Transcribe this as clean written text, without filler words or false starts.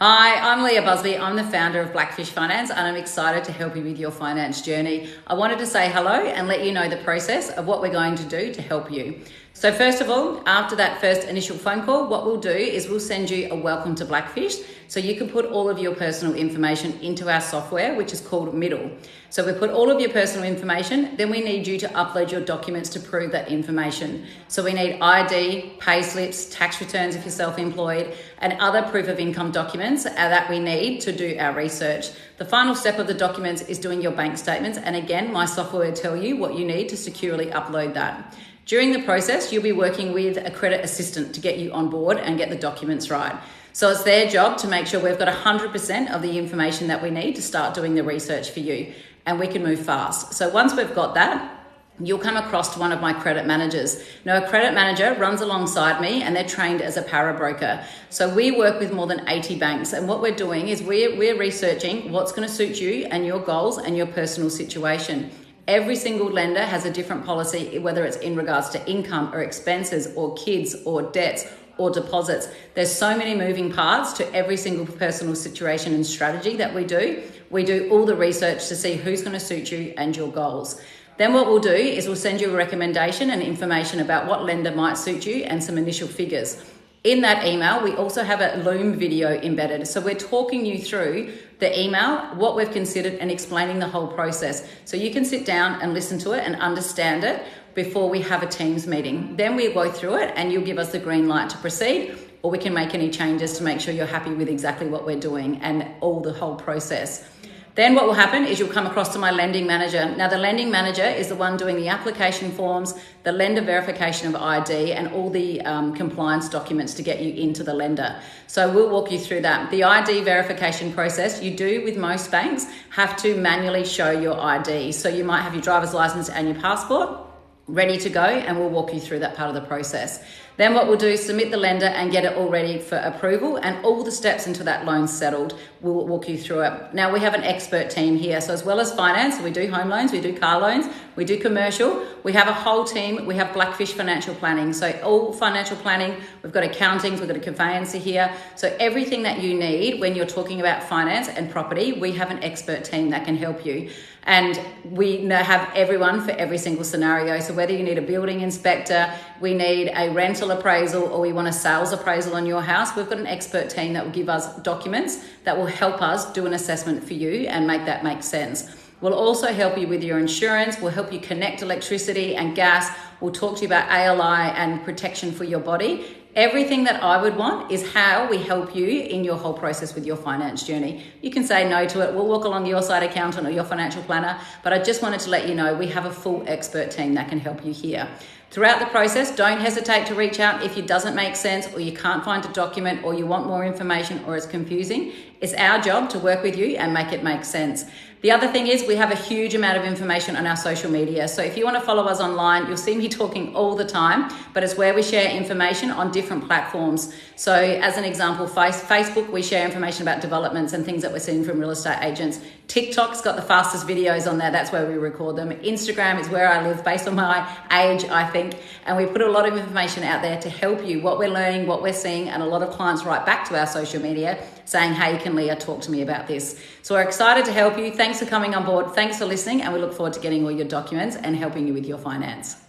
Hi, I'm Leah Busby. I'm the founder of Blackfish Finance and I'm excited to help you with your finance journey. I wanted to say hello and let you know the process of what we're going to do to help you. So first of all, after that first initial phone call, what we'll do is we'll send you a welcome to Blackfish so you can put all of your personal information into our software, which is called Middle. So we put all of your personal information, then we need you to upload your documents to prove that information. So we need ID, pay slips, tax returns if you're self-employed, and other proof of income documents that we need to do our research. The final step of the documents is doing your bank statements. And again, my software will tell you what you need to securely upload that. During the process, you'll be working with a credit assistant to get you on board and get the documents right. So it's their job to make sure we've got 100% of the information that we need to start doing the research for you, and we can move fast. So once we've got that, you'll come across to one of my credit managers. Now, a credit manager runs alongside me and they're trained as a para broker. So we work with more than 80 banks, and what we're doing is we're researching what's going to suit you and your goals and your personal situation. Every single lender has a different policy, whether it's in regards to income or expenses or kids or debts or deposits. There's so many moving parts to every single personal situation and strategy that we do. We do all the research to see who's going to suit you and your goals. Then what we'll do is we'll send you a recommendation and information about what lender might suit you and some initial figures. In that email, we also have a Loom video embedded. So we're talking you through the email, what we've considered, and explaining the whole process. So you can sit down and listen to it and understand it before we have a Teams meeting. Then we go through it and you'll give us the green light to proceed, or we can make any changes to make sure you're happy with exactly what we're doing and the whole process. Then what will happen is you'll come across to my lending manager. Now, the lending manager is the one doing the application forms, the lender verification of ID, and all the compliance documents to get you into the lender. So we'll walk you through that. The ID verification process, you do with most banks, have to manually show your ID. So you might have your driver's license and your passport ready to go, and we'll walk you through that part of the process. Then what we'll do is submit the lender and get it all ready for approval, and all the steps into that loan settled, we'll walk you through it. Now, we have an expert team here. So as well as finance, we do home loans, we do car loans, we do commercial. We have a whole team. We have Blackfish Financial Planning. So all financial planning, we've got accounting, we've got a conveyancer here. So everything that you need when you're talking about finance and property, we have an expert team that can help you. And we have everyone for every single scenario. So whether you need a building inspector, we need a rental appraisal, or we want a sales appraisal on your house, we've got an expert team that will give us documents that will help us do an assessment for you and make that make sense. We'll also help you with your insurance. We'll help you connect electricity and gas. We'll talk to you about ALI and protection for your body. Everything that I would want is how we help you in your whole process with your finance journey. You can say no to it. We'll walk along your side accountant or your financial planner, but I just wanted to let you know we have a full expert team that can help you here. Throughout the process, don't hesitate to reach out if it doesn't make sense, or you can't find a document, or you want more information, or it's confusing. It's our job to work with you and make it make sense. The other thing is we have a huge amount of information on our social media. So if you want to follow us online, you'll see me talking all the time, but it's where we share information on different platforms. So as an example, Facebook, we share information about developments and things that we're seeing from real estate agents. TikTok's got the fastest videos on there. That's where we record them. Instagram is where I live based on my age, I think. And we put a lot of information out there to help you, what we're learning, what we're seeing. And a lot of clients write back to our social media saying, hey, can Leah talk to me about this? So we're excited to help you. Thanks for coming on board. Thanks for listening. And we look forward to getting all your documents and helping you with your finance.